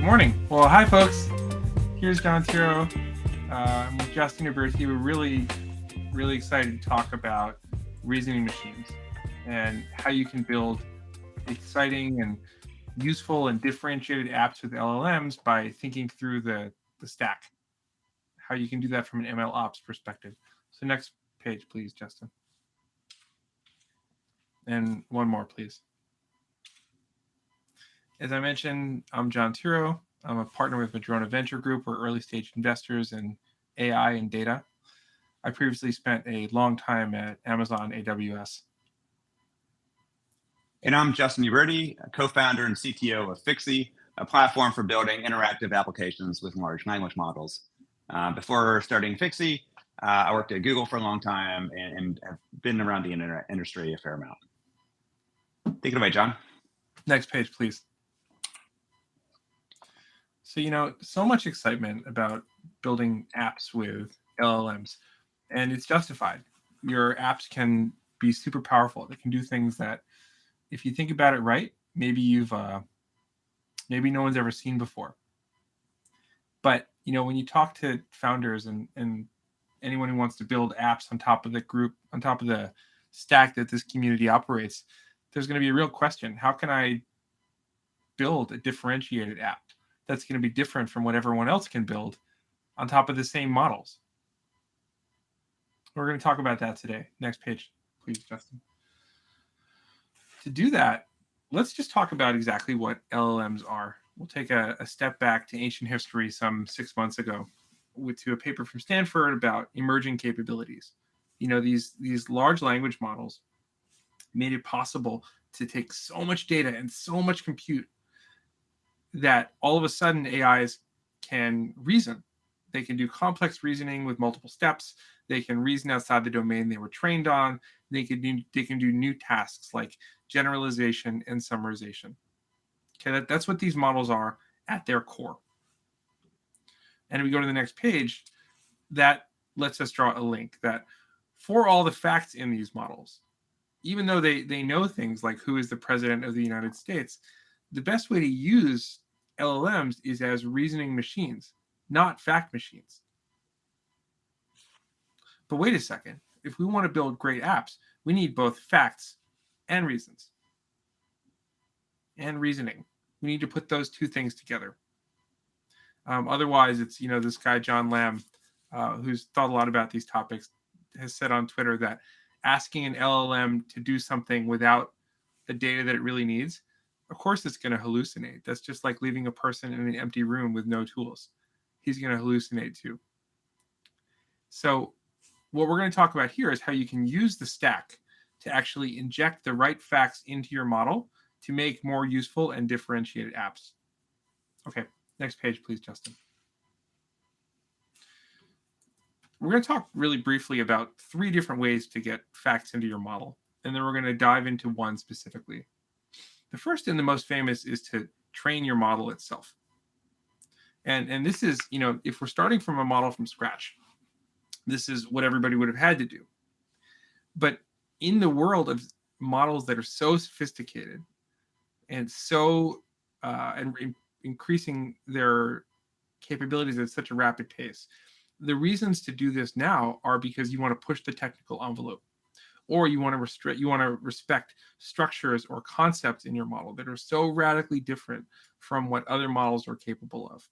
Good morning. Well, hi, folks. Here's Jon Turow. I'm with Justin Uberti. We're really excited to talk about reasoning machines and how you can build exciting and useful and differentiated apps with LLMs by thinking through the stack, how you can do that from an ML ops perspective. So next page, please, Justin. And one more, please. As I mentioned, I'm Jon Turow. I'm a partner with Madrona Venture Group. We're early stage investors in AI and data. I previously spent a long time at Amazon AWS. And I'm Justin Uberti, co-founder and CTO of Fixie, a platform for building interactive applications with large language models. Before starting Fixie, I worked at Google for a long time and have been around the internet industry a fair amount. Take it away, John. Next page, please. So, so much excitement about building apps with LLMs, and it's justified. Your apps can be super powerful. They can do things that, if you think about it right, maybe maybe no one's ever seen before. But when you talk to founders and anyone who wants to build apps on top of the group, on top of the stack that this community operates, there's going to be a real question: how can I build a differentiated app that's going to be different from what everyone else can build on top of the same models? We're going to talk about that today. Next page, please, Justin. To do that, let's just talk about exactly what LLMs are. We'll take a step back to ancient history some 6 months ago to a paper from Stanford about emerging capabilities. These large language models made it possible to take so much data and so much compute that all of a sudden AIs can reason. They can do complex reasoning with multiple steps. They can reason outside the domain they were trained on. They can do new tasks like generalization and summarization. Okay, that's what these models are at their core. And if we go to the next page, that lets us draw a link that for all the facts in these models, even though they know things like who is the president of the United States, the best way to use LLMs is as reasoning machines, not fact machines. But wait a second. If we want to build great apps, we need both facts and reasons and reasoning. We need to put those two things together. Otherwise, it's, this guy, John Lamb, who's thought a lot about these topics, has said on Twitter that asking an LLM to do something without the data that it really needs, of course it's going to hallucinate. That's just like leaving a person in an empty room with no tools. He's going to hallucinate too. So what we're going to talk about here is how you can use the stack to actually inject the right facts into your model to make more useful and differentiated apps. Okay, next page, please, Justin. We're going to talk really briefly about 3 different ways to get facts into your model, and then we're going to dive into one specifically. The first and the most famous is to train your model itself. And this is, if we're starting from a model from scratch, this is what everybody would have had to do. But in the world of models that are so sophisticated and so increasing their capabilities at such a rapid pace, the reasons to do this now are because you want to push the technical envelope, or you want to respect structures or concepts in your model that are so radically different from what other models are capable of.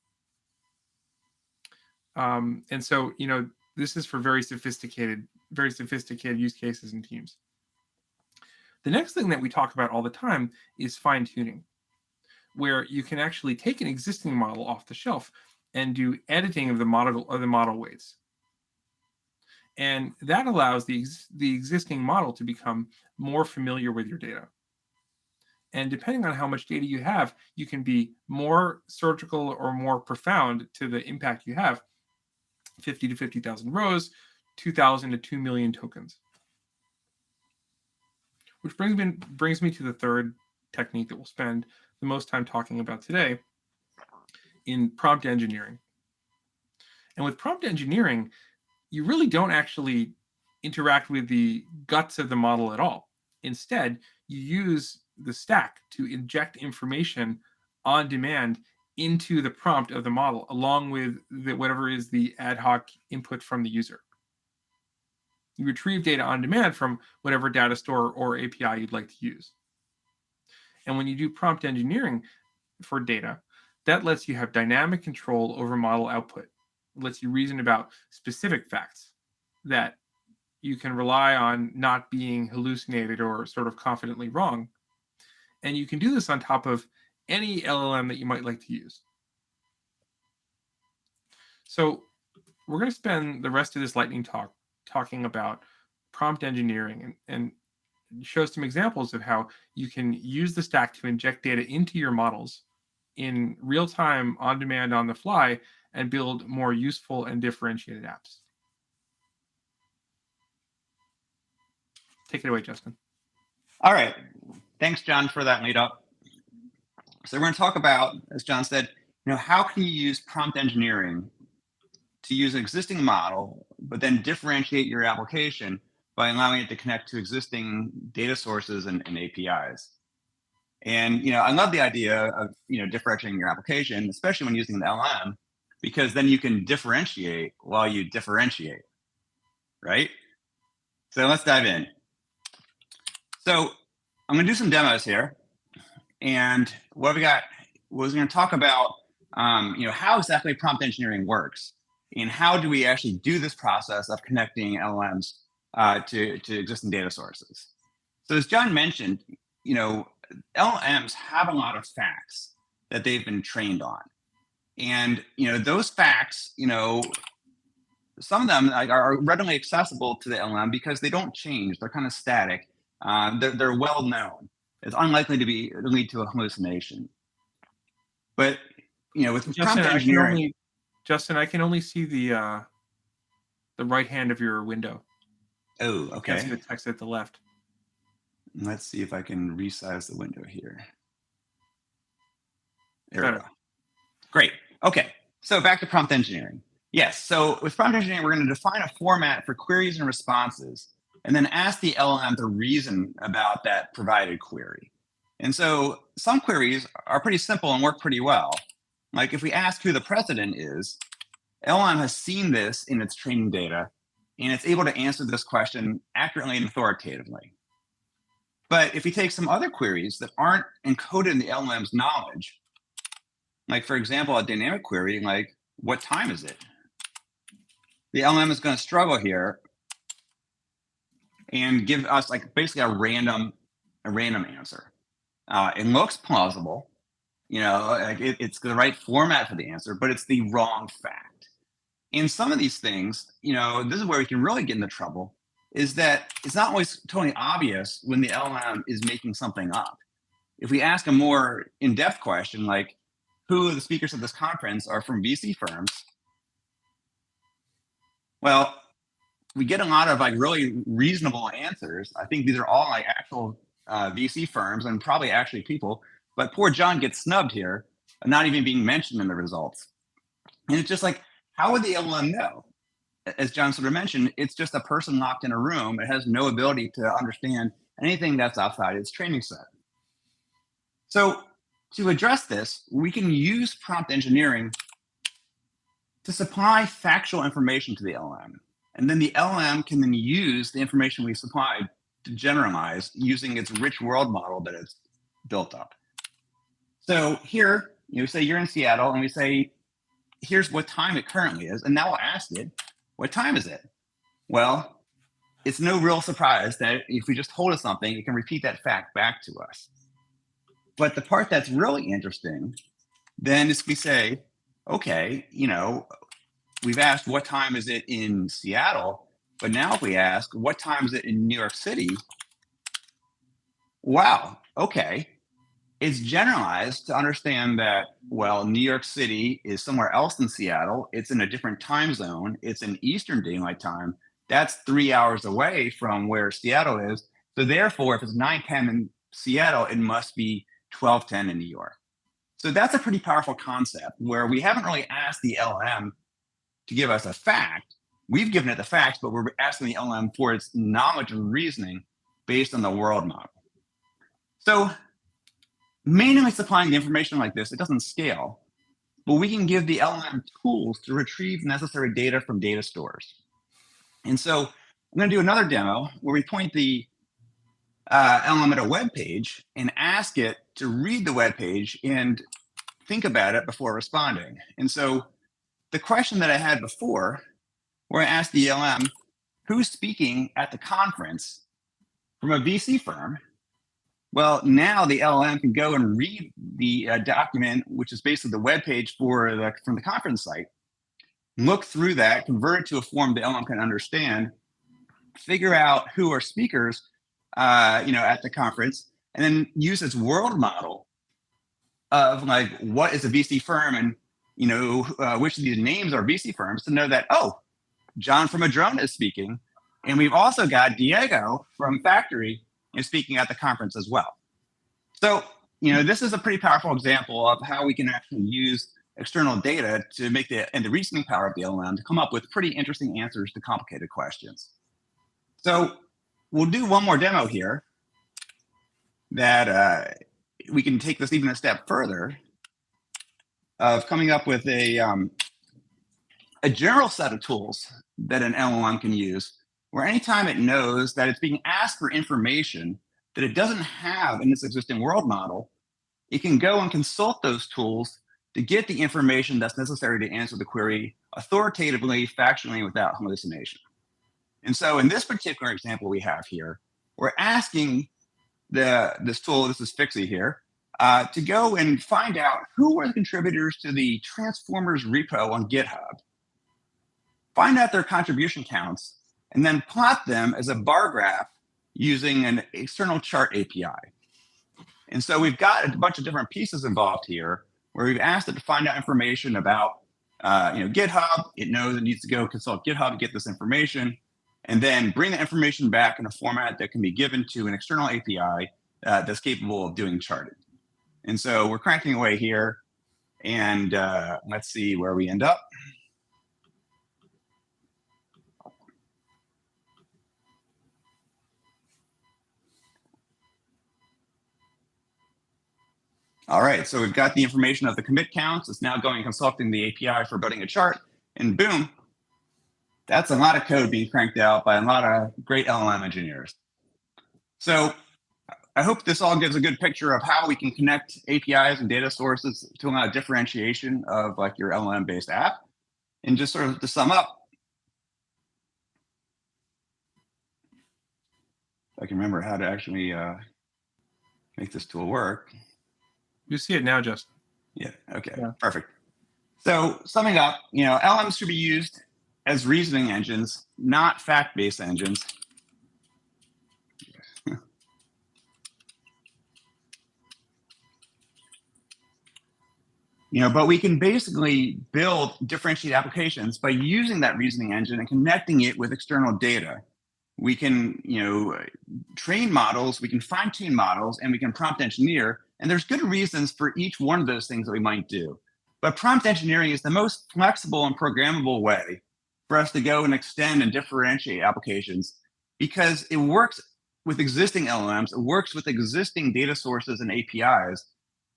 And so, this is for very sophisticated use cases and teams. The next thing that we talk about all the time is fine-tuning, where you can actually take an existing model off the shelf and do editing of the model weights. And that allows the existing model to become more familiar with your data. And depending on how much data you have, you can be more surgical or more profound to the impact you have. 50 to 50,000 rows, 2,000 to 2 million tokens. Which brings me to the third technique that we'll spend the most time talking about today in prompt engineering. And with prompt engineering, you really don't actually interact with the guts of the model at all. Instead, you use the stack to inject information on demand into the prompt of the model, along with whatever is the ad hoc input from the user. You retrieve data on demand from whatever data store or API you'd like to use. And when you do prompt engineering for data, that lets you have dynamic control over model output. It lets you reason about specific facts that you can rely on not being hallucinated or sort of confidently wrong. And you can do this on top of any LLM that you might like to use. So we're going to spend the rest of this lightning talk talking about prompt engineering and show some examples of how you can use the stack to inject data into your models in real time, on demand, on the fly, and build more useful and differentiated apps. Take it away, Justin. All right. Thanks, John, for that lead up. So we're going to talk about, as John said, how can you use prompt engineering to use an existing model, but then differentiate your application by allowing it to connect to existing data sources and APIs. And I love the idea of differentiating your application, especially when using the LM, because then you can differentiate while you differentiate, right? So let's dive in. So I'm going to do some demos here, and what we got was going to talk about how exactly prompt engineering works, and how do we actually do this process of connecting LLMs to existing data sources. So as John mentioned, LLMs have a lot of facts that they've been trained on. And, those facts, some of them are readily accessible to the LLM because they don't change. They're kind of static. They're well known. It's unlikely to lead to a hallucination. But, with prompt engineering... Justin, I can only see the right hand of your window. Oh, okay. I can't see the text at the left. Let's see if I can resize the window here. There Better. we go. Great. Okay. So back to prompt engineering. Yes. So with prompt engineering, we're going to define a format for queries and responses, and then ask the LLM to reason about that provided query. And so some queries are pretty simple and work pretty well. Like if we ask who the president is, LLM has seen this in its training data, and it's able to answer this question accurately and authoritatively. But if we take some other queries that aren't encoded in the LLM's knowledge, like for example, a dynamic query like, what time is it? The LLM is going to struggle here and give us basically a random answer. It looks plausible, it's the right format for the answer, but it's the wrong fact. And some of these things, this is where we can really get into trouble, is that it's not always totally obvious when the LLM is making something up. If we ask a more in-depth question, like who the speakers of this conference are from VC firms, well, we get a lot of really reasonable answers. I think these are all actual VC firms and probably actually people, but poor John gets snubbed here, not even being mentioned in the results. And it's just how would the LLM know? As John sort of mentioned, it's just a person locked in a room. It has no ability to understand anything that's outside its training set. So to address this, we can use prompt engineering to supply factual information to the LLM. And then the LLM can then use the information we supplied to generalize using its rich world model that it's built up. So here, say you're in Seattle, and we say, here's what time it currently is. And now we'll ask it, what time is it? Well, it's no real surprise that if we just told it something, it can repeat that fact back to us. But the part that's really interesting then is we say, okay, we've asked what time is it in Seattle, but now if we ask what time is it in New York City, wow, okay. It's generalized to understand that, well, New York City is somewhere else than Seattle. It's in a different time zone. It's in Eastern Daylight Time. That's 3 hours away from where Seattle is. So therefore, if it's 9:10 in Seattle, it must be 12:10 in New York. So that's a pretty powerful concept where we haven't really asked the LLM to give us a fact. We've given it the facts, but we're asking the LLM for its knowledge and reasoning based on the world model. So manually supplying the information like this, it doesn't scale. but we can give the LLM tools to retrieve necessary data from data stores. And so I'm going to do another demo where we point the LLM at a web page and ask it to read the web page and think about it before responding. And so the question that I had before, where I asked the LLM, who's speaking at the conference from a VC firm? Well, now the LLM can go and read the document, which is basically the web page from the conference site, look through that, convert it to a form the LLM can understand, figure out who are speakers, at the conference, and then use its world model of like what is a VC firm and which of these names are VC firms to know that, oh, John from Madrona is speaking, and we've also got Diego from Factory speaking at the conference as well. So this is a pretty powerful example of how we can actually use external data to make the reasoning power of the LLM to come up with pretty interesting answers to complicated questions. So we'll do one more demo here that we can take this even a step further of coming up with a general set of tools that an LLM can use, where anytime it knows that it's being asked for information that it doesn't have in its existing world model, it can go and consult those tools to get the information that's necessary to answer the query authoritatively, factually, without hallucination. And so in this particular example we have here, we're asking this tool, this is Fixie here, to go and find out who are the contributors to the Transformers repo on GitHub, find out their contribution counts, and then plot them as a bar graph using an external chart API. And so we've got a bunch of different pieces involved here where we've asked it to find out information about GitHub. It knows it needs to go consult GitHub to get this information, and then bring the information back in a format that can be given to an external API that's capable of doing charting. And so we're cranking away here, and let's see where we end up. All right, so we've got the information of the commit counts. It's now going and consulting the API for building a chart, and boom, that's a lot of code being cranked out by a lot of great LLM engineers. So I hope this all gives a good picture of how we can connect APIs and data sources to allow differentiation of like your LLM-based app. And just sort of to sum up, I can remember how to actually make this tool work. You see it now, Justin. Yeah, okay, yeah. Perfect. So summing up, LLMs should be used as reasoning engines, not fact-based engines. But we can basically build differentiated applications by using that reasoning engine and connecting it with external data. We can, train models, we can fine-tune models, and we can prompt engineer. And there's good reasons for each one of those things that we might do. But prompt engineering is the most flexible and programmable way for us to go and extend and differentiate applications, because it works with existing LLMs, it works with existing data sources and APIs,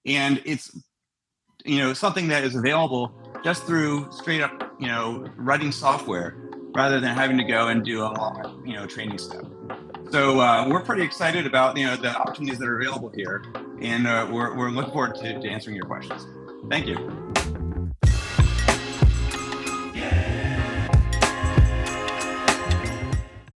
and it's something that is available just through straight up writing software rather than having to go and do a long training step. So we're pretty excited about the opportunities that are available here, and we're looking forward to answering your questions. Thank you.